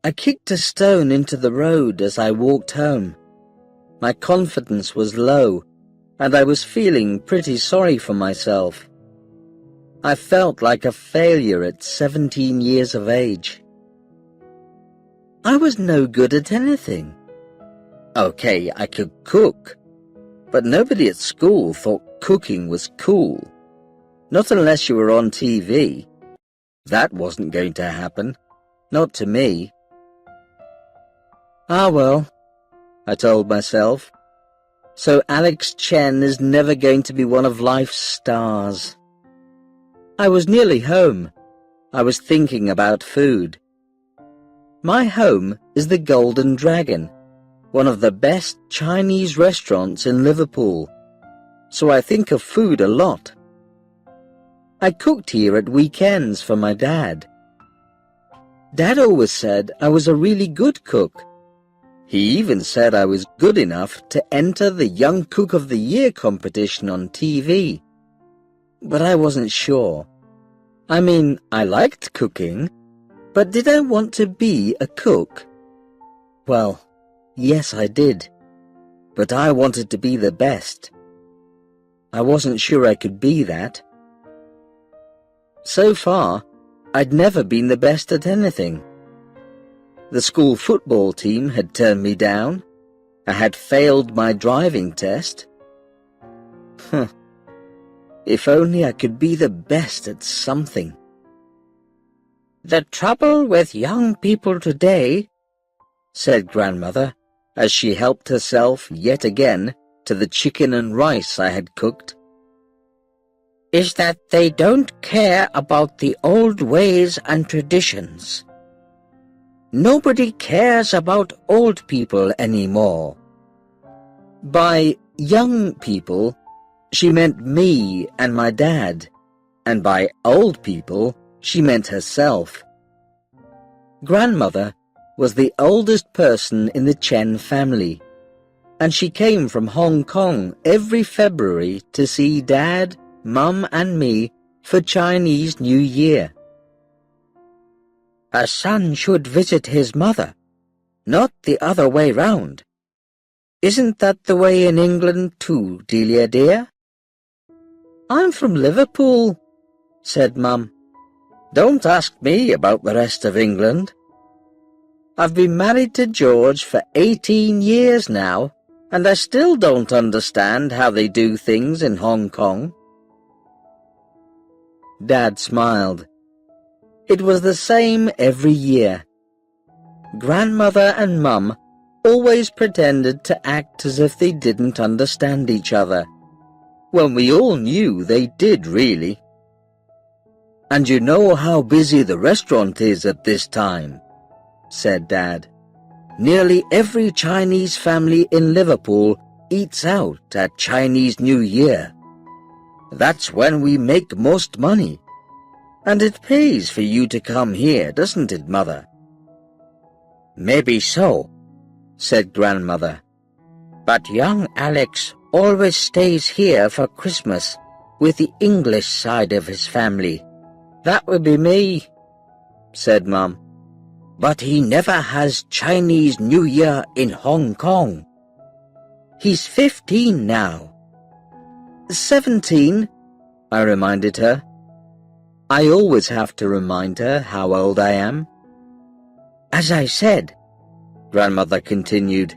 I kicked a stone into the road as I walked home. My confidence was low, and I was feeling pretty sorry for myself. I felt like a failure at 17 years of age. I was no good at anything. Okay, I could cook, but nobody at school thought cooking was cool. Not unless you were on TV. That wasn't going to happen. Not to me. Ah well, I told myself. So Alex Chen is never going to be one of life's stars. I was nearly home. I was thinking about food. My home is the Golden Dragon, one of the best Chinese restaurants in Liverpool, so I think of food a lot. I cooked here at weekends for my dad. Dad always said I was a really good cook. He even said I was good enough to enter the Young Cook of the Year competition on TV. But I wasn't sure. I mean, I liked cooking, but did I want to be a cook? Well, yes, I did. But I wanted to be the best. I wasn't sure I could be that. So far, I'd never been the best at anything. The school football team had turned me down. I had failed my driving test. If only I could be the best at something. "The trouble with young people today," said Grandmother, as she helped herself yet again to the chicken and rice I had cooked, "is that they don't care about the old ways and traditions. Nobody cares about old people anymore." By young people, she meant me and my dad, and by old people, she meant herself. Grandmother was the oldest person in the Chen family, and she came from Hong Kong every February to see Dad, Mum and me for Chinese New Year. "A son should visit his mother, not the other way round. Isn't that the way in England too, Delia dear?" "I'm from Liverpool," said Mum. "Don't ask me about the rest of England. I've been married to George for 18 years now, and I still don't understand how they do things in Hong Kong." Dad smiled. It was the same every year. Grandmother and Mum always pretended to act as if they didn't understand each other, when we all knew they did really. "And you know how busy the restaurant is at this time," said Dad. "Nearly every Chinese family in Liverpool eats out at Chinese New Year. That's when we make most money. And it pays for you to come here, doesn't it, Mother?" "Maybe so," said Grandmother. "But young Alex always stays here for Christmas with the English side of his family." "That would be me," said Mum. "But he never has Chinese New Year in Hong Kong. He's 15 now." 17, I reminded her. I always have to remind her how old I am. "As I said," Grandmother continued,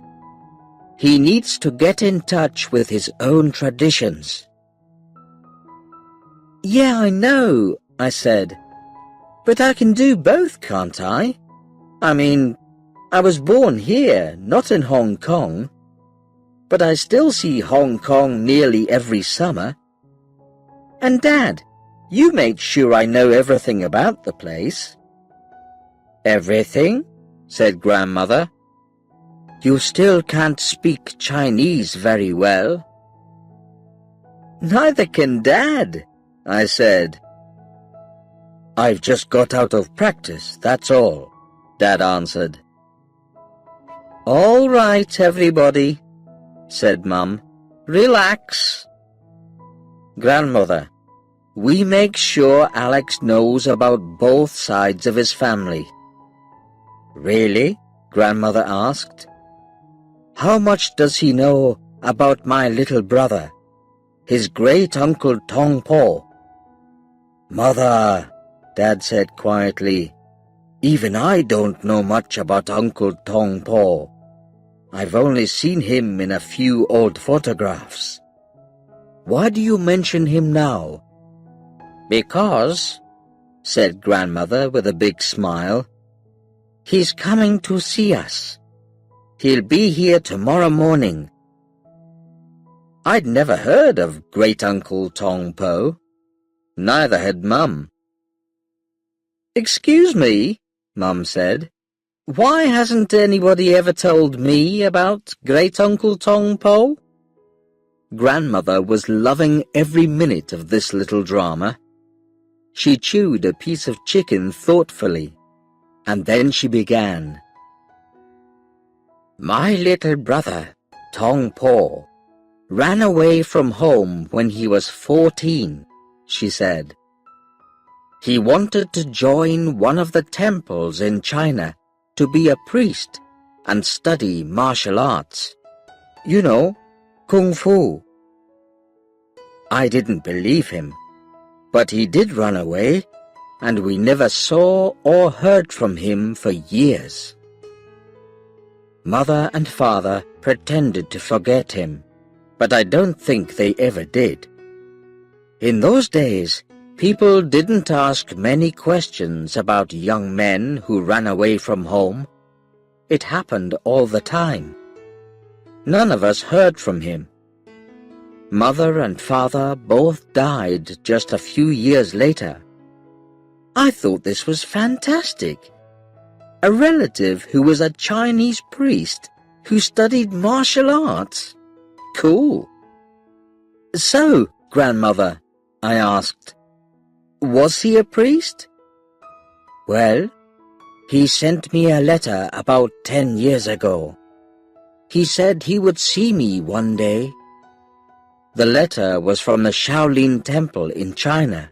"he needs to get in touch with his own traditions." "Yeah, I know," I said. "But I can do both, can't I? I mean, I was born here, not in Hong Kong. But I still see Hong Kong nearly every summer. And Dad, you make sure I know everything about the place." "Everything?" said Grandmother. "You still can't speak Chinese very well." "Neither can Dad," I said. "I've just got out of practice, that's all," Dad answered. "All right, everybody," said Mum. "Relax. Grandmother, we make sure Alex knows about both sides of his family. Really? Grandmother asked. How much does he know about my little brother, his great-uncle Tong Po? Mother, Dad said quietly, even I don't know much about Uncle Tong Po. I've only seen him in a few old photographs. Why do you mention him now? Because, said Grandmother with a big smile, he's coming to see us. He'll be here tomorrow morning. I'd never heard of Great-Uncle Tong Po. Neither had Mum. Excuse me, Mum said. Why hasn't anybody ever told me about Great-Uncle Tong Po? Grandmother was loving every minute of this little drama. She chewed a piece of chicken thoughtfully, and then she began. My little brother, Tong Po, ran away from home when he was 14, she said. He wanted to join one of the temples in China to be a priest and study martial arts. You know, Kung Fu. I didn't believe him, but he did run away, and we never saw or heard from him for years. Mother and Father pretended to forget him, but I don't think they ever did. In those days, people didn't ask many questions about young men who ran away from home. It happened all the time. None of us heard from him. Mother and Father both died just a few years later. I thought this was fantastic. A relative who was a Chinese priest who studied martial arts. Cool. So, Grandmother, I asked, was he a priest? Well, he sent me a letter about 10 years ago. He said he would see me one day. The letter was from the Shaolin Temple in China.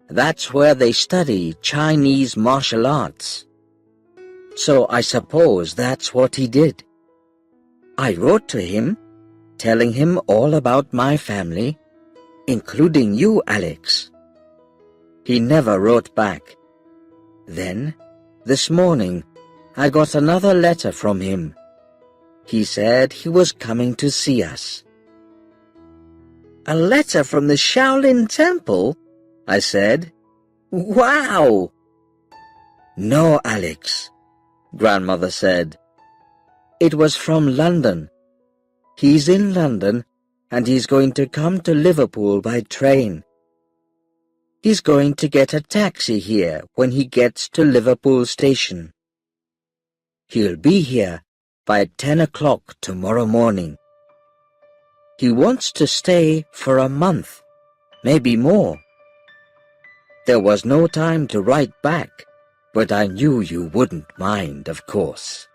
That's where they study Chinese martial arts. So I suppose that's what he did. I wrote to him, telling him all about my family, including you, Alex. He never wrote back. Then, this morning, I got another letter from him. He said he was coming to see us. A letter from the Shaolin Temple? I said. Wow! No, Alex, Grandmother said. It was from London. He's in London, and he's going to come to Liverpool by train. He's going to get a taxi here when he gets to Liverpool station. He'll be here by 10 o'clock tomorrow morning. He wants to stay for a month, maybe more. There was no time to write back, but I knew you wouldn't mind, of course.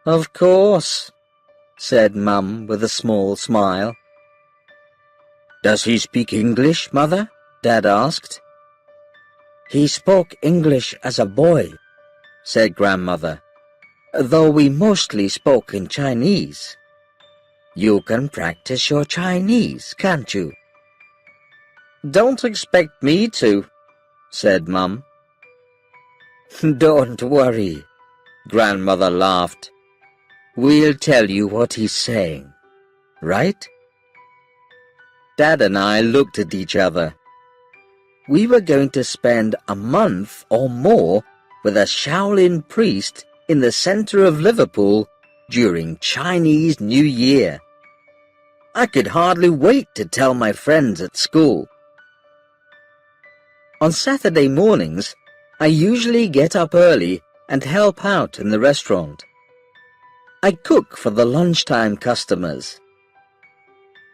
Of course, said Mum with a small smile. Does he speak English, Mother? Dad asked. He spoke English as a boy, said Grandmother, though we mostly spoke in Chinese. You can practice your Chinese, can't you? Don't expect me to, said Mum. Don't worry, Grandmother laughed. We'll tell you what he's saying, right? Dad and I looked at each other. We were going to spend a month or more with a Shaolin priest in the center of Liverpool during Chinese New Year. I could hardly wait to tell my friends at school. On Saturday mornings, I usually get up early and help out in the restaurant. I cook for the lunchtime customers.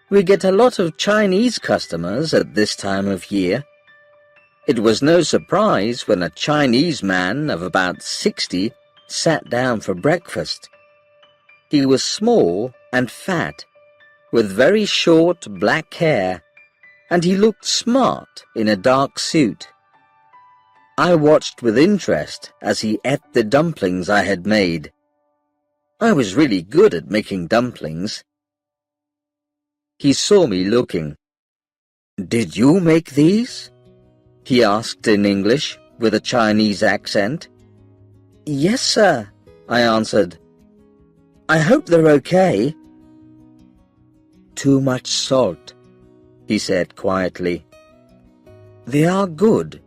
We get a lot of Chinese customers at this time of year. It was no surprise when a Chinese man of about 60 sat down for breakfast. He was small and fat, with very short black hair, and he looked smart in a dark suit. I watched with interest as he ate the dumplings I had made. I was really good at making dumplings. He saw me looking. "Did you make these?" he asked in English with a Chinese accent. "Yes, sir," I answered. "I hope they're okay." "Too much salt," he said quietly. "They are good,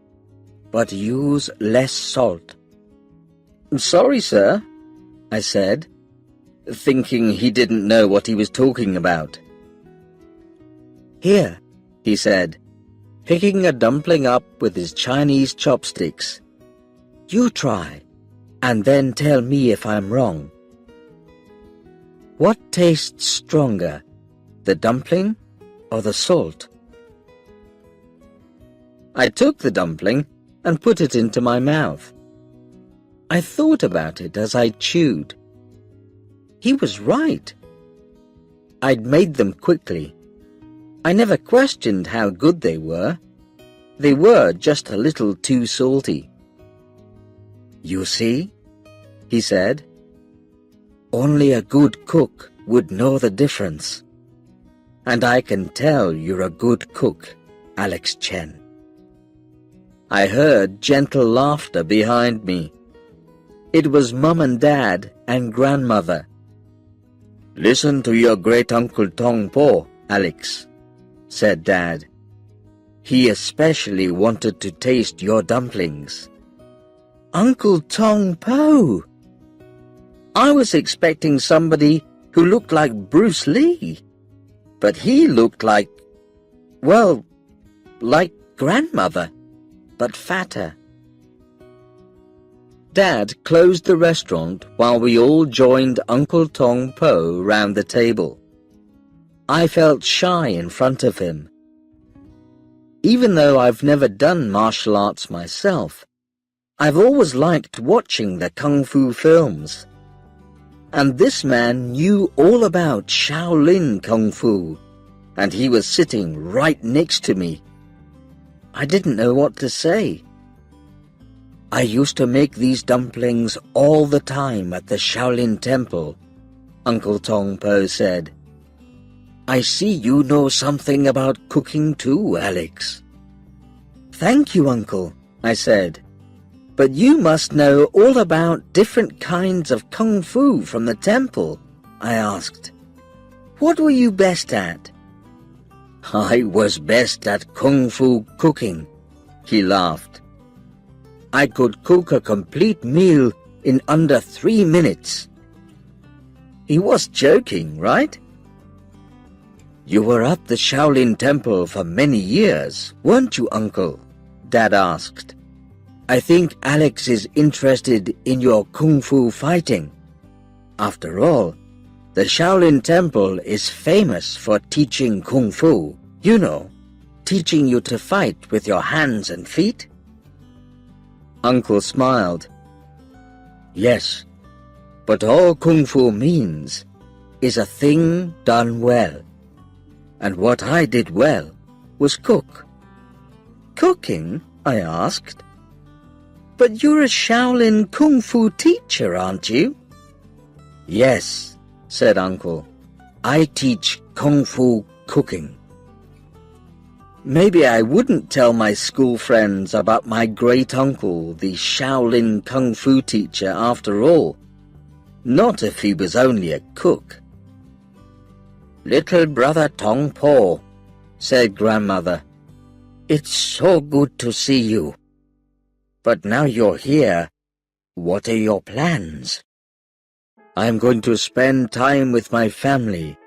but use less salt." "Sorry, sir," I said, thinking he didn't know what he was talking about. "Here," he said, picking a dumpling up with his Chinese chopsticks. "You try, and then tell me if I'm wrong. What tastes stronger, the dumpling or the salt?" I took the dumpling and put it into my mouth. I thought about it as I chewed. He was right. I'd made them quickly. I never questioned how good they were. They were just a little too salty. "You see," he said, "only a good cook would know the difference. And I can tell you're a good cook, Alex Chen." I heard gentle laughter behind me. It was Mum and Dad and Grandmother. "Listen to your great-uncle Tong Po, Alex," said Dad. "He especially wanted to taste your dumplings." Uncle Tong Po! I was expecting somebody who looked like Bruce Lee, but he looked like, well, like Grandmother, but fatter. Dad closed the restaurant while we all joined Uncle Tong Po round the table. I felt shy in front of him. Even though I've never done martial arts myself, I've always liked watching the kung fu films. And this man knew all about Shaolin Kung Fu, and he was sitting right next to me. I didn't know what to say. "I used to make these dumplings all the time at the Shaolin Temple," Uncle Tong Po said. "I see you know something about cooking too, Alex." "Thank you, Uncle," I said. "But you must know all about different kinds of kung fu from the temple," I asked. "What were you best at?" "I was best at kung fu cooking," he laughed. "I could cook a complete meal in under 3 minutes." He was joking, right? "You were at the Shaolin Temple for many years, weren't you, Uncle?" Dad asked. "I think Alex is interested in your kung fu fighting. After all, the Shaolin Temple is famous for teaching kung fu, you know, teaching you to fight with your hands and feet." Uncle smiled. "Yes, but all kung fu means is a thing done well. And what I did well was cook." "Cooking?" I asked. "But you're a Shaolin Kung Fu teacher, aren't you?" "Yes," said Uncle. "I teach Kung Fu cooking." Maybe I wouldn't tell my school friends about my great-uncle, the Shaolin Kung Fu teacher, after all. Not if he was only a cook. "Little brother Tong Po," said Grandmother, "it's so good to see you. But now you're here, what are your plans?" "I'm going to spend time with my family,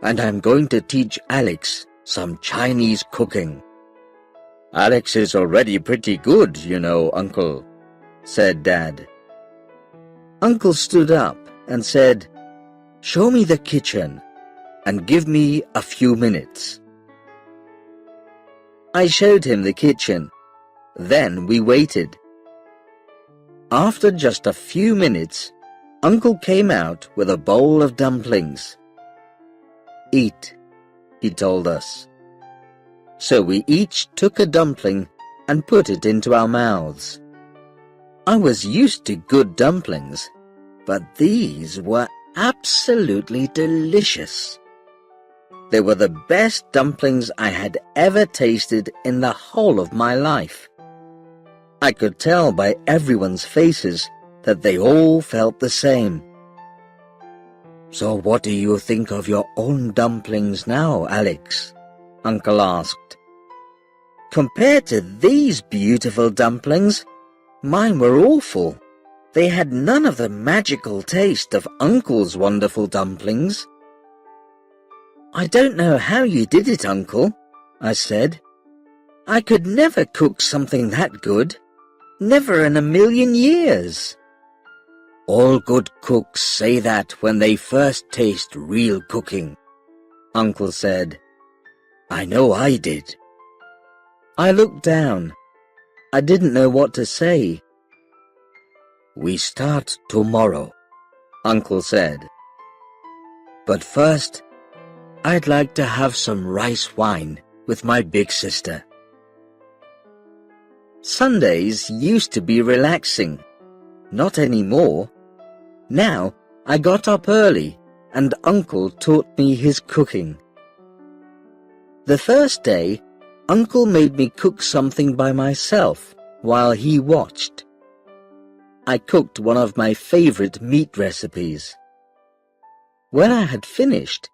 and I'm going to teach Alex some Chinese cooking." "Alex is already pretty good, you know, Uncle," said Dad. Uncle stood up and said, "Show me the kitchen and give me a few minutes." I showed him the kitchen. Then we waited. After just a few minutes, Uncle came out with a bowl of dumplings. "Eat," he told us. So we each took a dumpling and put it into our mouths. I was used to good dumplings, but these were absolutely delicious. They were the best dumplings I had ever tasted in the whole of my life. I could tell by everyone's faces that they all felt the same. "So what do you think of your own dumplings now, Alex?" Uncle asked. "Compared to these beautiful dumplings, mine were awful. They had none of the magical taste of Uncle's wonderful dumplings." "I don't know how you did it, Uncle," I said. "I could never cook something that good. Never in a million years." "All good cooks say that when they first taste real cooking," Uncle said. "I know I did." I looked down. I didn't know what to say. "We start tomorrow," Uncle said. "But first, I'd like to have some rice wine with my big sister." Sundays used to be relaxing. Not anymore. Now I got up early and Uncle taught me his cooking. The first day, Uncle made me cook something by myself while he watched. I cooked one of my favorite meat recipes. When I had finished,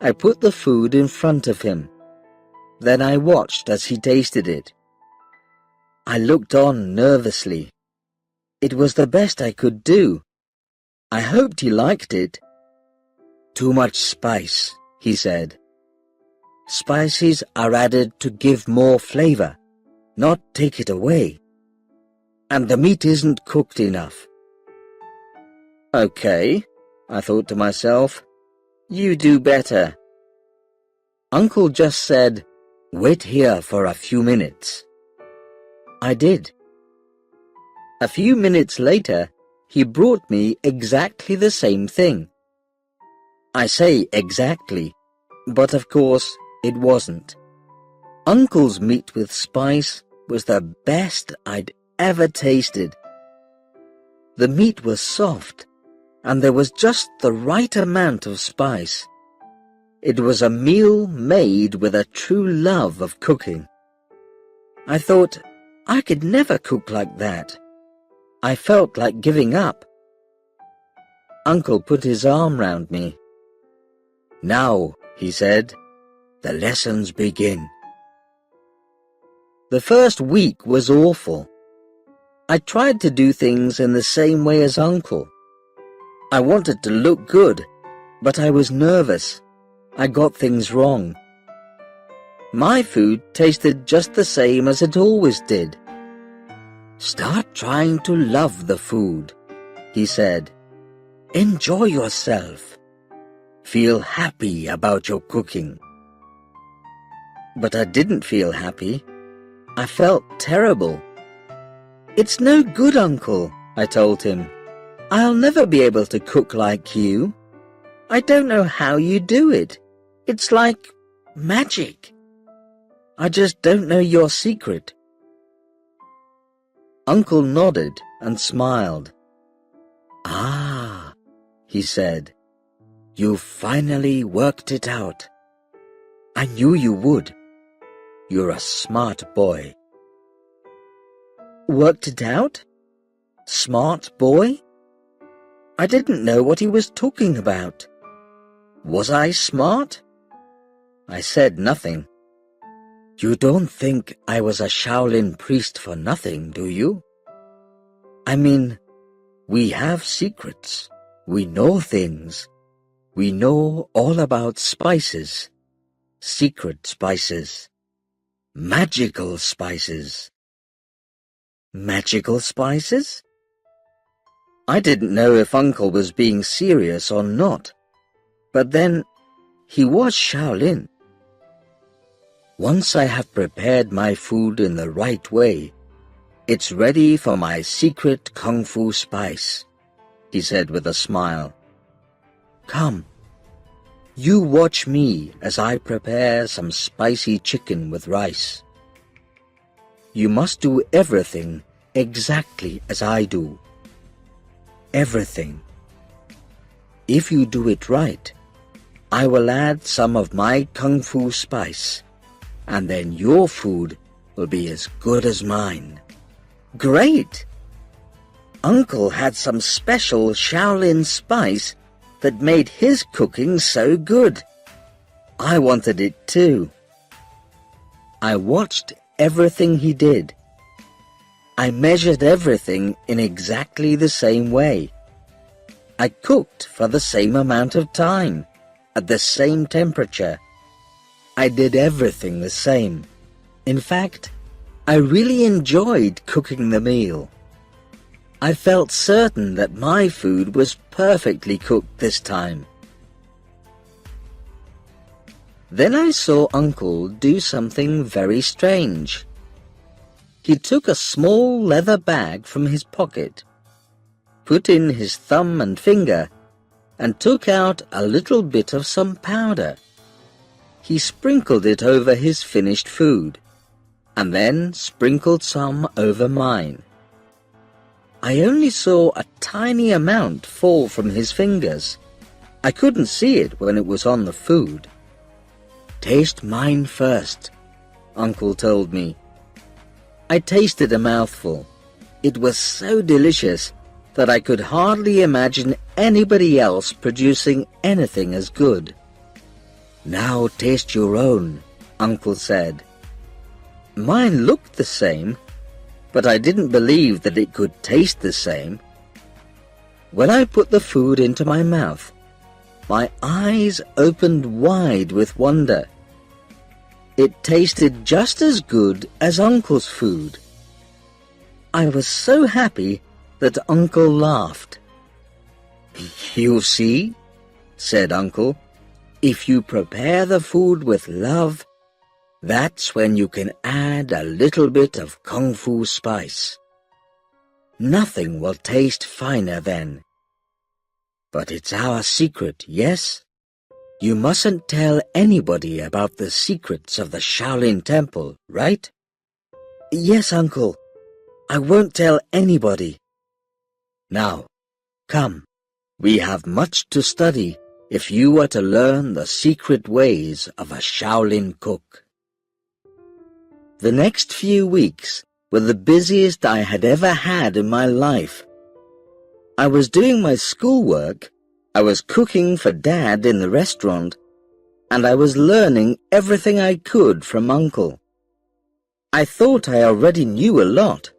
I put the food in front of him. Then I watched as he tasted it. I looked on nervously. It was the best I could do. I hoped he liked it. "Too much spice," he said. "Spices are added to give more flavor, not take it away. And the meat isn't cooked enough." "Okay," I thought to myself. "You do better." Uncle just said, "Wait here for a few minutes." I did. A few minutes later, he brought me exactly the same thing. I say exactly, but of course it wasn't. Uncle's meat with spice was the best I'd ever tasted. The meat was soft, and there was just the right amount of spice. It was a meal made with a true love of cooking. I thought, I could never cook like that. I felt like giving up. Uncle put his arm round me. "Now," he said, "the lessons begin." The first week was awful. I tried to do things in the same way as Uncle. I wanted to look good, but I was nervous. I got things wrong. My food tasted just the same as it always did. "Start trying to love the food," he said. "Enjoy yourself. Feel happy about your cooking." But I didn't feel happy. I felt terrible. "It's no good, Uncle," I told him. "I'll never be able to cook like you. I don't know how you do it. It's like magic. I just don't know your secret." Uncle nodded and smiled. "Ah," he said, "you finally worked it out. I knew you would. You're a smart boy." Worked it out? Smart boy? I didn't know what he was talking about. Was I smart? I said nothing. "You don't think I was a Shaolin priest for nothing, do you? I mean, we have secrets. We know things. We know all about spices. Secret spices. Magical spices." Magical spices? I didn't know if Uncle was being serious or not. But then, he was Shaolin. "Once I have prepared my food in the right way, it's ready for my secret kung fu spice," he said with a smile. "Come, you watch me as I prepare some spicy chicken with rice. You must do everything exactly as I do. Everything. If you do it right, I will add some of my kung fu spice, and then your food will be as good as mine." "Great!" Uncle had some special Shaolin spice that made his cooking so good. I wanted it too. I watched everything he did. I measured everything in exactly the same way. I cooked for the same amount of time, at the same temperature. I did everything the same. In fact, I really enjoyed cooking the meal. I felt certain that my food was perfectly cooked this time. Then I saw Uncle do something very strange. He took a small leather bag from his pocket, put in his thumb and finger, and took out a little bit of some powder. He sprinkled it over his finished food, and then sprinkled some over mine. I only saw a tiny amount fall from his fingers. I couldn't see it when it was on the food. "Taste mine first," Uncle told me. I tasted a mouthful. It was so delicious that I could hardly imagine anybody else producing anything as good. "Now taste your own," Uncle said. Mine looked the same, but I didn't believe that it could taste the same. When I put the food into my mouth, my eyes opened wide with wonder. It tasted just as good as Uncle's food. I was so happy that Uncle laughed. "You see," said Uncle, "if you prepare the food with love, that's when you can add a little bit of kung fu spice. Nothing will taste finer then. But it's our secret, yes? You mustn't tell anybody about the secrets of the Shaolin Temple, right?" "Yes, Uncle. I won't tell anybody." "Now, come. We have much to study if you are to learn the secret ways of a Shaolin cook." The next few weeks were the busiest I had ever had in my life. I was doing my schoolwork, I was cooking for Dad in the restaurant, and I was learning everything I could from Uncle. I thought I already knew a lot,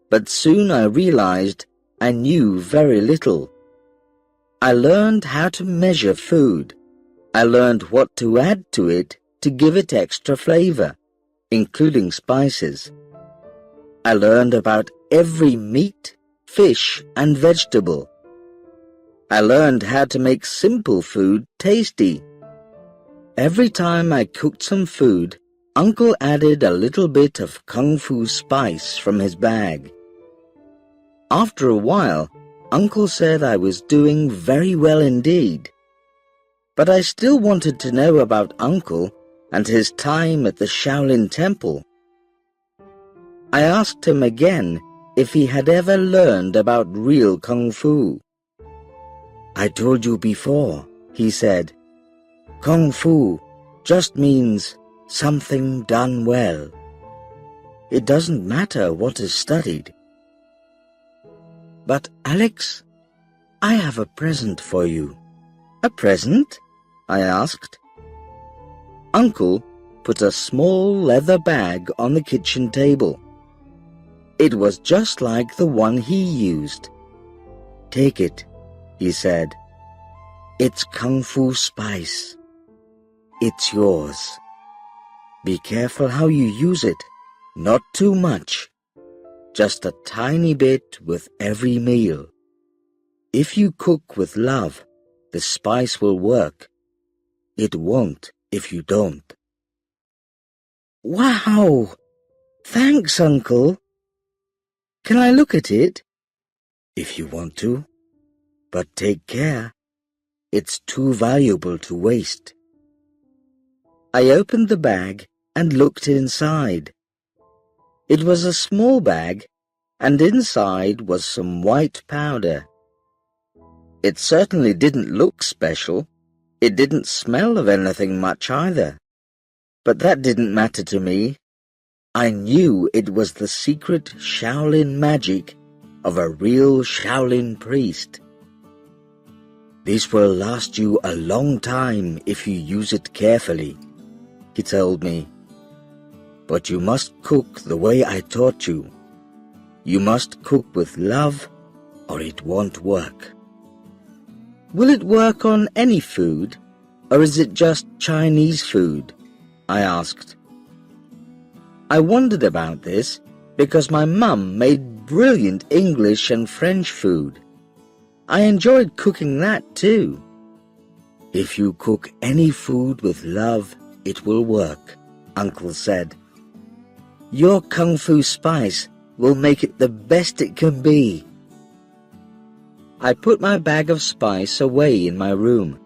but soon I realized I knew very little. I learned how to measure food. I learned what to add to it to give it extra flavor, including spices. I learned about every meat, fish, and vegetable. I learned how to make simple food tasty. Every time I cooked some food, Uncle added a little bit of kung fu spice from his bag. After a while, Uncle said I was doing very well indeed. But I still wanted to know about Uncle and his time at the Shaolin Temple. I asked him again if he had ever learned about real kung fu. "I told you before," he said. "Kung fu just means something done well. It doesn't matter what is studied." "But Alex, I have a present for you." "A present?" I asked. Uncle put a small leather bag on the kitchen table. It was just like the one he used. "Take it," he said. "It's kung fu spice. It's yours. Be careful how you use it. Not too much. Just a tiny bit with every meal. If you cook with love, the spice will work. It won't if you don't." "Wow! Thanks, Uncle. Can I look at it?" "If you want to. But take care. It's too valuable to waste." I opened the bag and looked inside. It was a small bag, and inside was some white powder. It certainly didn't look special. It didn't smell of anything much either. But that didn't matter to me. I knew it was the secret Shaolin magic of a real Shaolin priest. "This will last you a long time if you use it carefully," he told me. "But you must cook the way I taught you. You must cook with love, or it won't work." "Will it work on any food, or is it just Chinese food?" I asked. I wondered about this because my mum made brilliant English and French food. I enjoyed cooking that too. "If you cook any food with love, it will work," Uncle said. "Your Kung Fu spice will make it the best it can be." I put my bag of spice away in my room.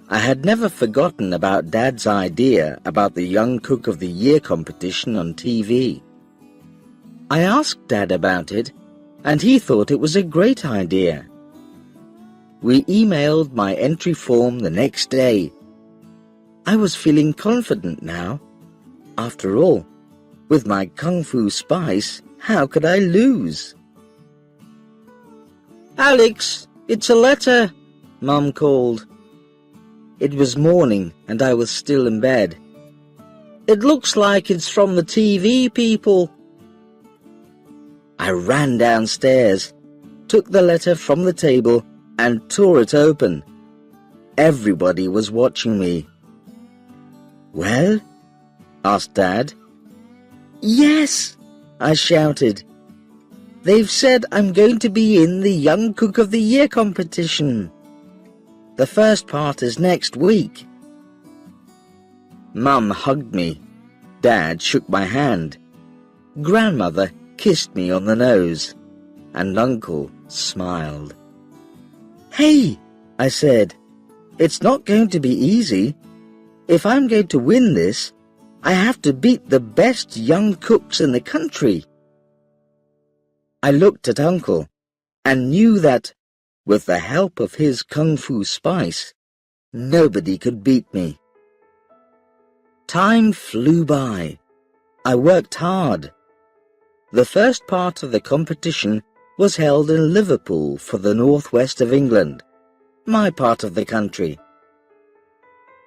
I had never forgotten about Dad's idea about the Young Cook of the Year competition on TV. I asked Dad about it, and he thought it was a great idea. We emailed my entry form the next day. I was feeling confident now. After all, with my Kung Fu spice, how could I lose? "Alex, it's a letter," Mum called. It was morning and I was still in bed. "It looks like it's from the TV people." I ran downstairs, took the letter from the table and tore it open. Everybody was watching me. "Well?" asked Dad. "Yes," I shouted. "They've said I'm going to be in the Young Cook of the Year competition. The first part is next week." Mum hugged me. Dad shook my hand. Grandmother kissed me on the nose, and Uncle smiled. "Hey," I said, "it's not going to be easy. If I'm going to win this, I have to beat the best young cooks in the country." I looked at Uncle and knew that, with the help of his Kung Fu spice, nobody could beat me. Time flew by. I worked hard. The first part of the competition was held in Liverpool for the northwest of England, my part of the country.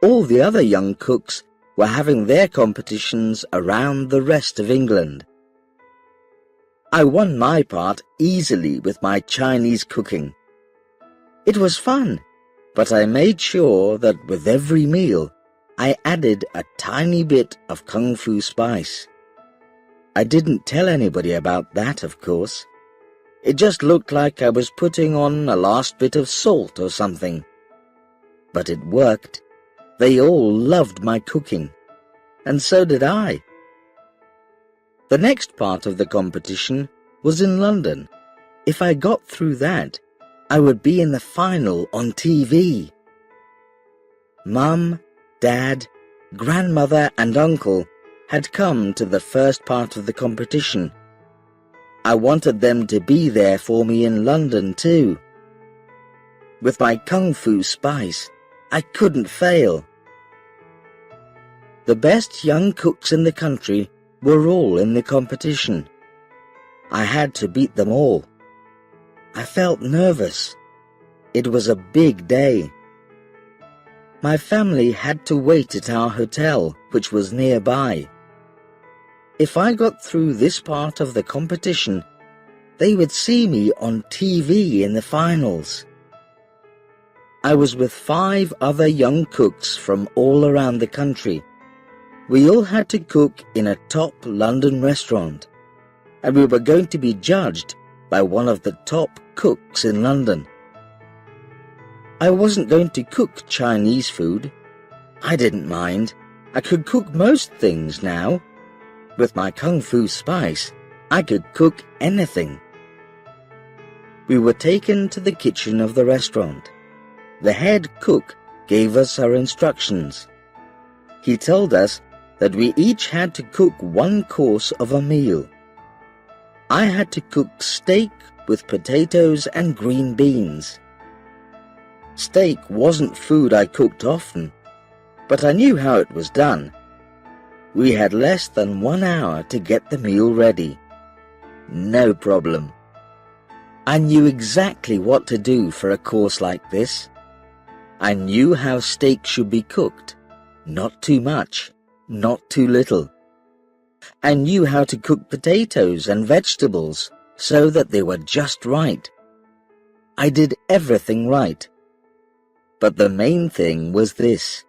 All the other young cooks were having their competitions around the rest of England. I won my part easily with my Chinese cooking. It was fun, but I made sure that with every meal I added a tiny bit of Kung Fu spice. I didn't tell anybody about that, of course. It just looked like I was putting on a last bit of salt or something. But it worked. They all loved my cooking, and so did I. The next part of the competition was in London. If I got through that, I would be in the final on TV. Mum, Dad, Grandmother and Uncle had come to the first part of the competition. I wanted them to be there for me in London too. With my Kung Fu spice, I couldn't fail. The best young cooks in the country were all in the competition. I had to beat them all. I felt nervous. It was a big day. My family had to wait at our hotel, which was nearby. If I got through this part of the competition, they would see me on TV in the finals. I was with 5 other young cooks from all around the country. We all had to cook in a top London restaurant, and we were going to be judged by one of the top cooks in London. I wasn't going to cook Chinese food. I didn't mind. I could cook most things now. With my Kung Fu spice, I could cook anything. We were taken to the kitchen of the restaurant. The head cook gave us our instructions. He told us that we each had to cook one course of a meal. I had to cook steak with potatoes and green beans. Steak wasn't food I cooked often, but I knew how it was done. We had less than 1 hour to get the meal ready. No problem. I knew exactly what to do for a course like this. I knew how steak should be cooked, not too much, not too little. I knew how to cook potatoes and vegetables so that they were just right. I did everything right. But the main thing was this.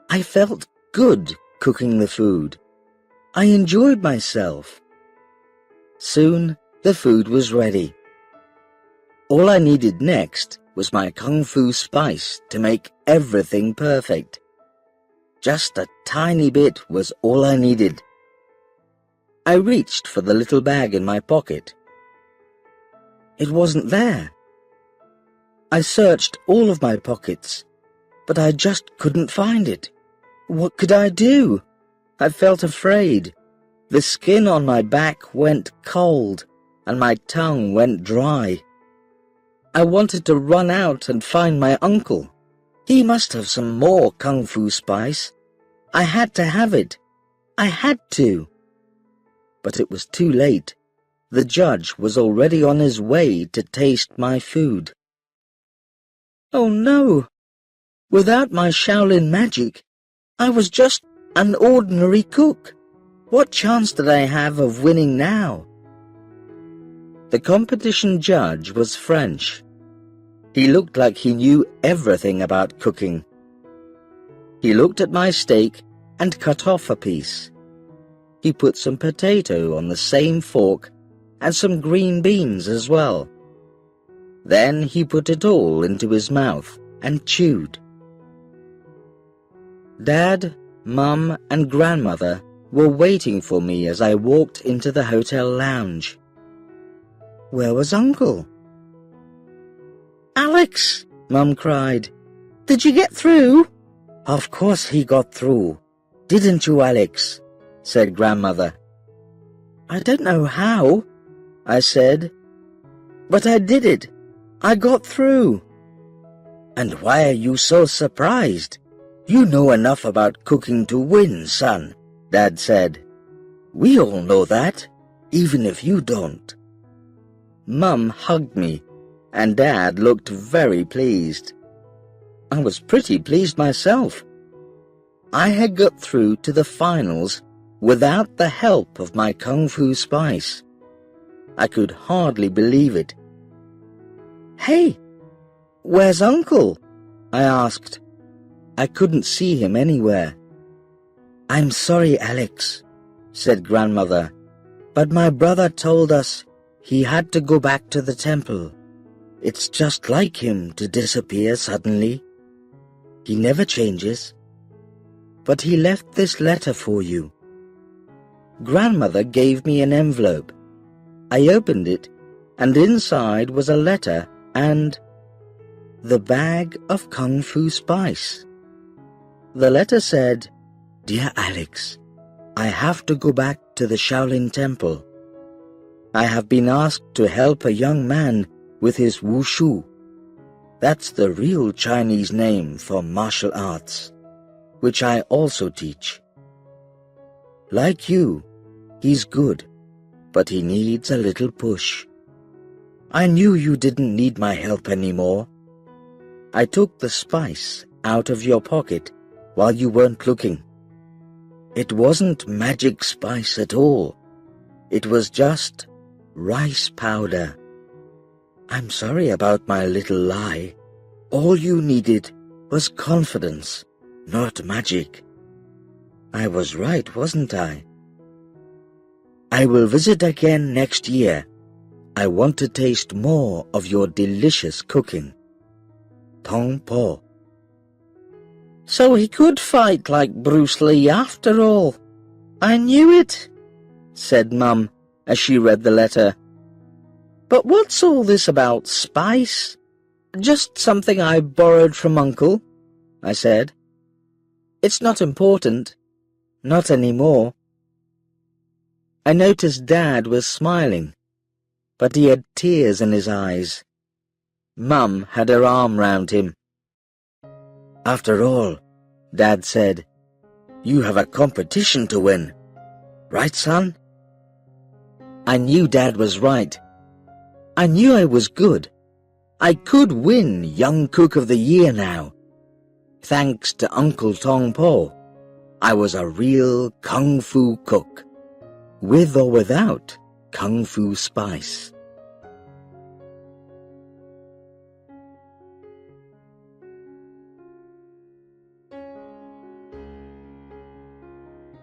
I felt good cooking the food. I enjoyed myself. Soon the food was ready. All I needed next was my kung fu spice to make everything perfect. Just a tiny bit was all I needed. I reached for the little bag in my pocket. It wasn't there. I searched all of my pockets, but I just couldn't find it. What could I do? I felt afraid. The skin on my back went cold, and my tongue went dry. I wanted to run out and find my uncle. He must have some more kung fu spice. I had to have it. I had to. But it was too late. The judge was already on his way to taste my food. Oh no! Without my Shaolin magic, I was just an ordinary cook. What chance did I have of winning now? The competition judge was French. He looked like he knew everything about cooking. He looked at my steak and cut off a piece. He put some potato on the same fork and some green beans as well. Then he put it all into his mouth and chewed. Dad, Mum, and Grandmother were waiting for me as I walked into the hotel lounge. Where was Uncle? Alex, Mum cried. Did you get through? Of course he got through. Didn't you, Alex? Said Grandmother. I don't know how, I said. But I did it. I got through. And why are you so surprised? You know enough about cooking to win, son, Dad said. We all know that, even if you don't. Mum hugged me, and Dad looked very pleased. I was pretty pleased myself. I had got through to the finals without the help of my kung fu spice. I could hardly believe it. Hey, where's Uncle? I asked. I couldn't see him anywhere. I'm sorry, Alex, said Grandmother, but my brother told us he had to go back to the temple. It's just like him to disappear suddenly. He never changes. But he left this letter for you. Grandmother gave me an envelope. I opened it, and inside was a letter and the bag of kung fu spice. The letter said, Dear Alex, I have to go back to the Shaolin Temple. I have been asked to help a young man with his wushu. That's the real Chinese name for martial arts, which I also teach. Like you, he's good, but he needs a little push. I knew you didn't need my help anymore. I took the spice out of your pocket while you weren't looking. It wasn't magic spice at all. It was just rice powder. I'm sorry about my little lie. All you needed was confidence, not magic. I was right, wasn't I? I will visit again next year. I want to taste more of your delicious cooking. Tong Po. So he could fight like Bruce Lee after all. I knew it, said Mum as she read the letter. But what's all this about spice? Just something I borrowed from Uncle, I said. It's not important. Not anymore. I noticed Dad was smiling, but he had tears in his eyes. Mum had her arm round him. After all, Dad said, you have a competition to win. Right, son? I knew Dad was right. I knew I was good. I could win Young Cook of the Year now. Thanks to Uncle Tong Po, I was a real Kung Fu cook, with or without Kung Fu spice.